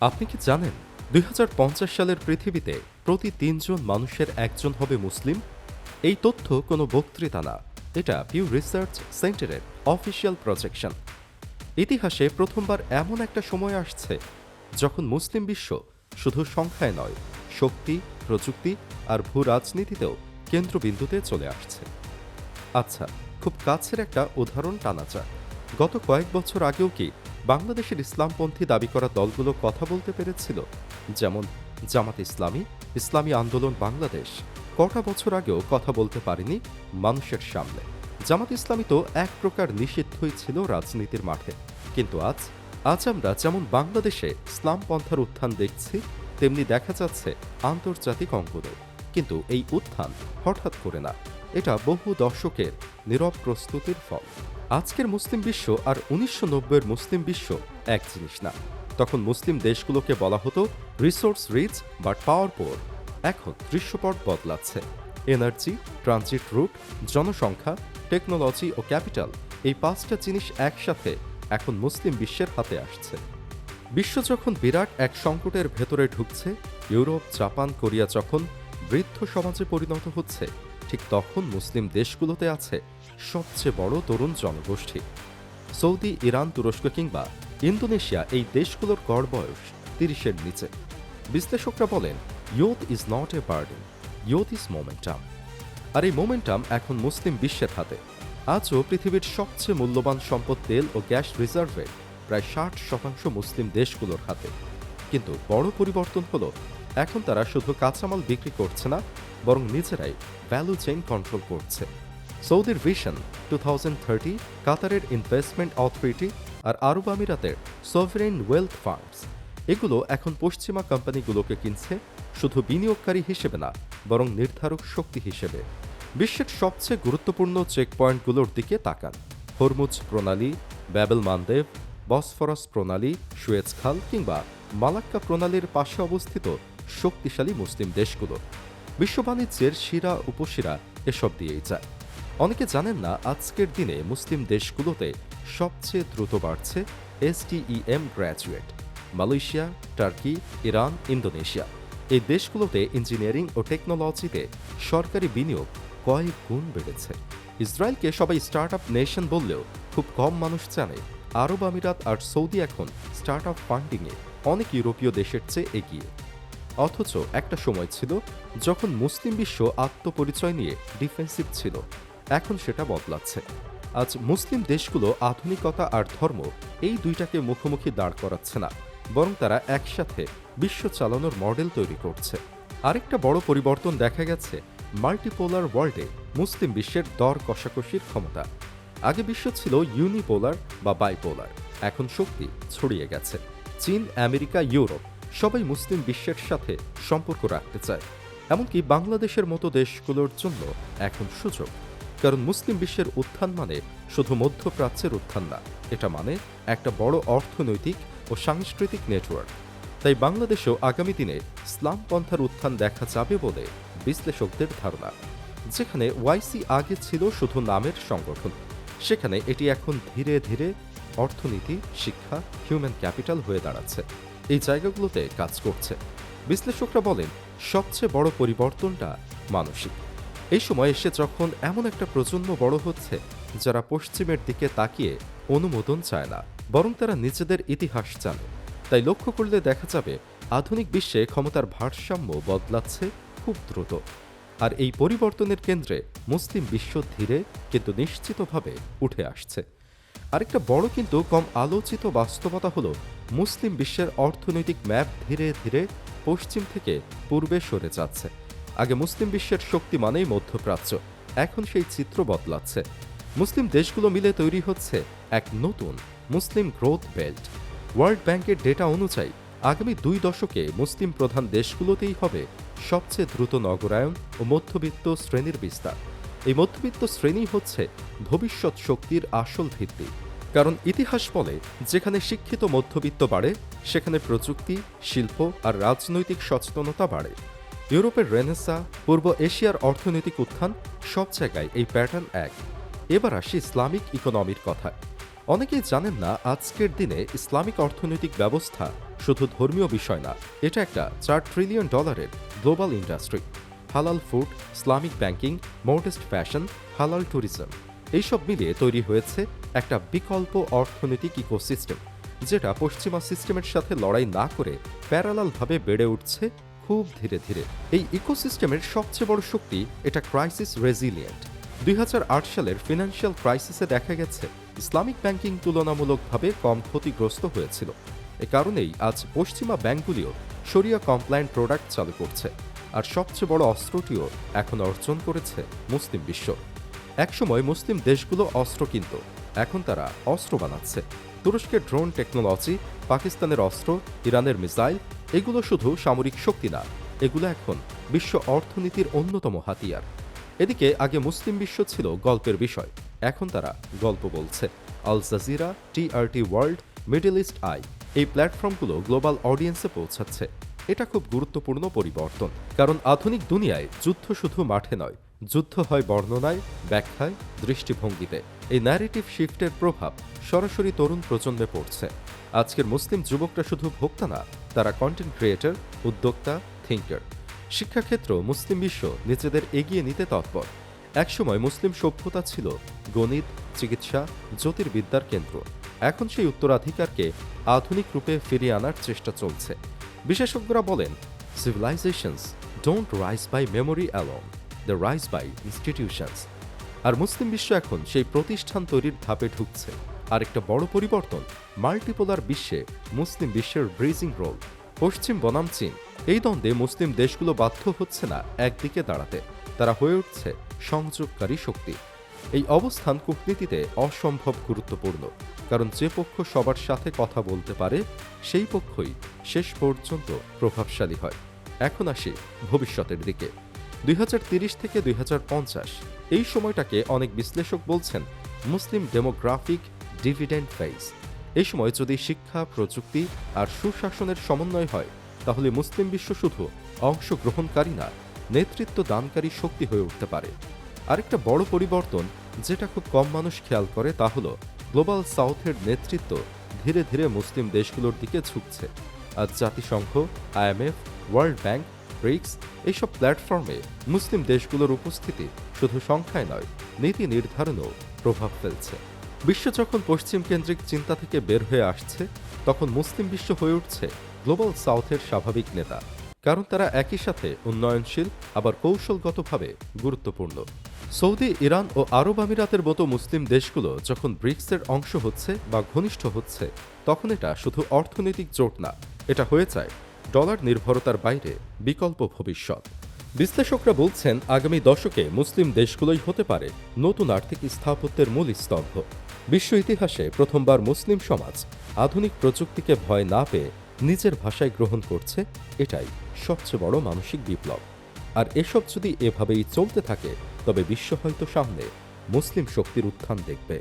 আপনি কি জানেন ২০৫০ সালের পৃথিবীতে প্রতি ৩ জন মানুষের একজন হবে মুসলিম? এই তথ্য কোনো বক্তৃতা না, এটা পিউ রিসার্চ সেন্টারের অফিসিয়াল প্রজেকশন। ইতিহাসে প্রথমবার এমন একটা সময় আসছে যখন মুসলিম বিশ্ব শুধু সংখ্যায় নয়, শক্তি, প্রযুক্তি আর ভূ রাজনীতিতেও কেন্দ্রবিন্দুতে চলে আসছে। আচ্ছা, খুব কাছের একটা উদাহরণ টানা যাক। গত কয়েক বছর আগেও কি বাংলাদেশের ইসলামপন্থী দাবি করা দলগুলো কথা বলতে পেরেছিল? যেমন জামাত ইসলামী, ইসলামী আন্দোলন বাংলাদেশ কটা বছর আগেও কথা বলতে পারেনি মানুষের সামনে। জামাত ইসলামী তো এক প্রকার নিষিদ্ধই ছিল রাজনীতির মাঠে। কিন্তু আজ আমরা যেমন বাংলাদেশে ইসলাম পন্থার উত্থান দেখছি, তেমনি দেখা যাচ্ছে আন্তর্জাতিক অঙ্গনেও। কিন্তু এই উত্থান হঠাৎ করে না, এটা বহু দশকের নীরব প্রস্তুতির ফল। আজকের মুসলিম বিশ্ব আর ১৯৯০-এর মুসলিম বিশ্ব এক জিনিস না। তখন মুসলিম দেশগুলোকে বলা হতো রিসোর্স রিচ বাট পাওয়ার পোর। এখন দৃশ্যপট বদলাচ্ছে। এনার্জি, ট্রানজিট রুট, জনসংখ্যা, টেকনোলজি ও ক্যাপিটাল, এই পাঁচটা জিনিস একসাথে এখন মুসলিম বিশ্বের হাতে আসছে। বিশ্ব যখন বিরাট এক সংকটের ভেতরে ঢুকছে, ইউরোপ, জাপান, কোরিয়া যখন বৃদ্ধ সমাজে পরিণত হচ্ছে, ঠিক তখন মুসলিম দেশগুলোতে আছে সবচেয়ে বড় তরুণ জনগোষ্ঠী। সৌদি, ইরান, তুরস্ক কিংবা ইন্দোনেশিয়া, এই দেশগুলোর গড় বয়স ৩০-এর নিচে। বিশ্লেষকরা বলেন, youth is not a burden, youth is momentum. আর এই মোমেন্টাম এখন মুসলিম বিশ্বের হাতে। আজও পৃথিবীর সবচেয়ে মূল্যবান সম্পদ তেল ও গ্যাস রিজার্ভের প্রায় ৬০% মুসলিম দেশগুলোর হাতে। কিন্তু বড় পরিবর্তন হলো, এখন তারা শুধু কাঁচামাল বিক্রি করছে না, বরং নিজেরাই ভ্যালু চেইন কন্ট্রোল করছে। সৌদির ভিশন 2030, কাতারের ইনভেস্টমেন্ট অথরিটি আর আরব আমিরাতের সভরেন ওয়েলথ ফান্ডস, এগুলো এখন পশ্চিমা কোম্পানিগুলোকে কিনছে শুধু বিনিয়োগকারী হিসেবে না, বরং নির্ধারক শক্তি হিসেবে। বিশ্বের সবচেয়ে গুরুত্বপূর্ণ চেকপয়েন্টগুলোর দিকে তাকান। হরমুজ প্রণালী, ব্যাবেল মানদেব, বসফরাস প্রণালী, সুয়েজ খাল কিংবা মালাক্কা প্রণালীর পাশে অবস্থিত শক্তিশালী মুসলিম দেশগুলো। বিশ্ব বাণিজ্যের শিরা উপশিরা এসব দিয়েই যায়। অনেকে জানেন না, আজকের দিনে মুসলিম দেশগুলোতে সবচেয়ে দ্রুত বাড়ছে STEM graduate. Malaysia, Turkey, Iran, Indonesia, এই দেশগুলোতে ইঞ্জিনিয়ারিং ও টেকনোলজিতে সরকারি বিনিয়োগ কয়েক গুণ বেড়েছে। ইসরায়েলকে সবাই স্টার্ট আপ নেশন বললেও খুব কম মানুষ জানে আরব আমিরাত আর সৌদি এখন স্টার্ট আপ ফান্ডিংয়ে অনেক ইউরোপীয় দেশের চেয়ে এগিয়ে। অথচ একটা সময় ছিল যখন মুসলিম বিশ্ব আত্মপরিচয় নিয়ে ডিফেন্সিভ ছিল, এখন সেটা বদলাচ্ছে। আজ মুসলিম দেশগুলো আধুনিকতা আর ধর্ম, এই দুইটাকে মুখোমুখি দাঁড় করাচ্ছে না, বরং তারা একসাথে বিশ্ব চালানোর মডেল তৈরি করছে। আরেকটা বড় পরিবর্তন দেখা গেছে মাল্টিপোলার ওয়ার্ল্ডে মুসলিম বিশ্বের দর কষাকষির ক্ষমতা। আগে বিশ্ব ছিল ইউনিপোলার বা বাইপোলার, এখন শক্তি ছড়িয়ে গেছে। চীন, আমেরিকা, ইউরোপ সবাই মুসলিম বিশ্বের সাথে সম্পর্ক রাখতে চায়। এমনকি বাংলাদেশের মতো দেশগুলোর জন্য এখন সুযোগ। কারণ মুসলিম বিশ্বের উত্থান মানে শুধু মধ্যপ্রাচ্যের উত্থান না, এটা মানে একটা বড় অর্থনৈতিক ও সাংস্কৃতিক নেটওয়ার্ক। তাই বাংলাদেশেও আগামী দিনে ইসলাম পন্থার উত্থান দেখা যাবে বলে বিশ্লেষকদের ধারণা। যেখানে ওয়াইসি আগে ছিল শুধু নামের সংগঠন, সেখানে এটি এখন ধীরে ধীরে অর্থনীতি, শিক্ষা, হিউম্যান ক্যাপিটাল হয়ে দাঁড়াচ্ছে, এই জায়গাগুলোতে কাজ করছে। বিশ্লেষকরা বলেন, সবচেয়ে বড় পরিবর্তনটা মানসিক। এই সময় এসে যখন এমন একটা প্রজন্ম বড় হচ্ছে যারা পশ্চিমের দিকে তাকিয়ে অনুমোদন চায় না, বরং তারা নিজেদের ইতিহাস জানে। তাই লক্ষ্য করলে দেখা যাবে আধুনিক বিশ্বে ক্ষমতার ভারসাম্য বদলাচ্ছে খুব দ্রুত। আর এই পরিবর্তনের কেন্দ্রে মুসলিম বিশ্ব ধীরে কিন্তু নিশ্চিতভাবে উঠে আসছে। আরেকটা বড় কিন্তু কম আলোচিত বাস্তবতা হলো, মুসলিম বিশ্বের অর্থনৈতিক ম্যাপ ধীরে ধীরে পশ্চিম থেকে পূর্বে সরে যাচ্ছে। আগে মুসলিম বিশ্বের শক্তি মানেই মধ্যপ্রাচ্য, এখন সেই চিত্র বদলাচ্ছে। মুসলিম দেশগুলো মিলে তৈরি হচ্ছে এক নতুন মুসলিম গ্রোথ বেল্ট। ওয়ার্ল্ড ব্যাংকের ডেটা অনুযায়ী আগামী 2 দশকে মুসলিম প্রধান দেশগুলোতেই হবে সবচেয়ে দ্রুত নগরায়ন ও মধ্যবিত্ত শ্রেণীর বিস্তার। এই মধ্যবিত্ত শ্রেণী হচ্ছে ভবিষ্যৎ শক্তির আসল ভিত্তি। কারণ ইতিহাস বলে, যেখানে শিক্ষিত মধ্যবিত্ত বাড়ে, সেখানে প্রযুক্তি, শিল্প আর রাজনৈতিক সচেতনতা বাড়ে। ইউরোপের রেনেসা, পূর্ব এশিয়ার অর্থনৈতিক উত্থান, সব জায়গায় এই প্যাটার্ন এক। এবার আসি ইসলামিক ইকোনমির কথা। অনেকেই জানেন না, আজকের দিনে ইসলামিক অর্থনৈতিক ব্যবস্থা শুধু ধর্মীয় বিষয় না, এটা একটা $4 ট্রিলিয়ন গ্লোবাল ইন্ডাস্ট্রি। হালাল food, Islamic banking, modest fashion, হালাল ট্যুরিজম, এইসব মিলিয়ে তৈরি হয়েছে একটা বিকল্প অর্থনৈতিক ইকোসিস্টেম, যেটা পশ্চিমা সিস্টেমের সাথে লড়াই না করে প্যারালালভাবে বেড়ে উঠছে খুব ধীরে ধীরে। এই ইকোসিস্টেমের সবচেয়ে বড় শক্তি, এটা ক্রাইসিস রেজিলিয়েন্ট। 2008 সালের ফিনান্সিয়াল ক্রাইসিসে দেখা গেছে ইসলামিক ব্যাংকিং তুলনামূলকভাবে কম ক্ষতিগ্রস্ত হয়েছিল। এ কারণেই আজ পশ্চিমা ব্যাংকগুলিও শরিয়া কমপ্লায়েন্ট প্রোডাক্ট চালু করছে, আর সবচেয়ে বড় অস্ত্রটিও এখন অর্জন করেছে মুসলিম বিশ্ব। একসময় মুসলিম দেশগুলো অস্ত্র কিনত, এখন তারা অস্ত্র বানাচ্ছে। তুরস্কের ড্রোন টেকনোলজি, পাকিস্তানের অস্ত্র, ইরানের মিসাইল, এগুলো শুধু সামরিক শক্তি না, এগুলো এখন বিশ্ব অর্থনীতির অন্যতম হাতিয়ার। এদিকে আগে মুসলিম বিশ্ব ছিল গল্পের বিষয়, এখন তারা গল্প বলছে। Al Jazeera, TRT World, Middle East Eye, এই প্ল্যাটফর্মগুলো গ্লোবাল অডিয়েন্সে পৌঁছাচ্ছে। এটা খুব গুরুত্বপূর্ণ পরিবর্তন, কারণ আধুনিক দুনিয়ায় যুদ্ধ শুধু মাঠে নয়, যুদ্ধ হয় বর্ণনায়, ব্যাখ্যায়, দৃষ্টিভঙ্গিতে। এই ন্যারেটিভ শিফটের প্রভাব সরাসরি তরুণ প্রজন্মে পড়ছে। আজকের মুসলিম যুবকরা শুধু ভোক্তা না, তারা কন্টেন্ট ক্রিয়েটর, উদ্যোক্তা, থিঙ্কার। শিক্ষাক্ষেত্র মুসলিম বিশ্ব নিজেদের এগিয়ে নিতে তৎপর। একসময় মুসলিম সভ্যতা ছিল গণিত, চিকিৎসা, জ্যোতির্বিদ্যার কেন্দ্র। এখন সেই উত্তরাধিকারকে আধুনিক রূপে ফিরিয়ে আনার চেষ্টা চলছে। বিশেষজ্ঞরা বলেন, civilisations don't rise by memory alone, they rise by institutions. আর মুসলিম বিশ্ব এখন সেই প্রতিষ্ঠান তৈরির ধাপে ঢুকছে। আরেকটা বড় পরিবর্তন, মাল্টিপোলার বিশ্বে মুসলিম বিশ্বের ব্রিজিং রোল। পশ্চিম বনাম চীন, এই দ্বন্দ্বে মুসলিম দেশগুলো বাধ্য হচ্ছে না একদিকে দাঁড়াতে, তারা হয়ে উঠছে সংযোগকারী শক্তি। এই অবস্থান কূটনীতিতে অসম্ভব গুরুত্বপূর্ণ, কারণ যে পক্ষ সবার সাথে কথা বলতে পারে সেই পক্ষই শেষ পর্যন্ত প্রভাবশালী হয়। এখন আসি ভবিষ্যতের দিকে। 2030 থেকে 2050, এই সময়টাকে অনেক বিশ্লেষক বলছেন মুসলিম ডেমোগ্রাফিক ডিভিডেন্ড ফেজ। এই সময় যদি শিক্ষা, প্রযুক্তি আর সুশাসনের সমন্বয় হয়, তাহলে মুসলিম বিশ্ব শুধু অংশগ্রহণকারী না, নেতৃত্ব দানকারী শক্তি হয়ে উঠতে পারে। আরেকটা বড় পরিবর্তন, যেটা খুব কম মানুষ খেয়াল করে, তা হলো গ্লোবাল সাউথের নেতৃত্ব ধীরে ধীরে মুসলিম দেশগুলোর দিকে ঝুঁকছে। আজ জাতিসংঘ, IMF, ওয়ার্ল্ড ব্যাংক, ব্রিক্স, এইসব প্ল্যাটফর্মে মুসলিম দেশগুলোর উপস্থিতি শুধু সংখ্যায় নয়, নীতি নির্ধারণেও প্রভাব ফেলছে। বিশ্ব যখন পশ্চিম কেন্দ্রিক চিন্তা থেকে বের হয়ে আসছে, তখন মুসলিম বিশ্ব হয়ে উঠছে গ্লোবাল সাউথের স্বাভাবিক নেতা, কারণ তারা একই সাথে উন্নয়নশীল আবার কৌশলগতভাবে গুরুত্বপূর্ণ। সৌদি, ইরান ও আরব আমিরাতের মতো মুসলিম দেশগুলো যখন ব্রিক্সের অংশ হচ্ছে বা ঘনিষ্ঠ হচ্ছে, তখন এটা শুধু অর্থনৈতিক জোট না, এটা হয়ে যায় ডলার নির্ভরতার বাইরে বিকল্প ভবিষ্যৎ। বিশ্লেষকরা বলছেন, আগামী দশকে মুসলিম দেশগুলোই হতে পারে নতুন আর্থিক স্থাপত্যের মূল স্তম্ভ। বিশ্ব ইতিহাসে প্রথমবার মুসলিম সমাজ আধুনিক প্রযুক্তিকে ভয় না পেয়ে নিজের ভাষায় গ্রহণ করছে, এটাই সবচেয়ে বড় মানসিক বিপ্লব। আর এসব যদি এভাবেই চলতে থাকে, তবে বিশ্ব হয়তো সামনে মুসলিম শক্তির উত্থান দেখবে।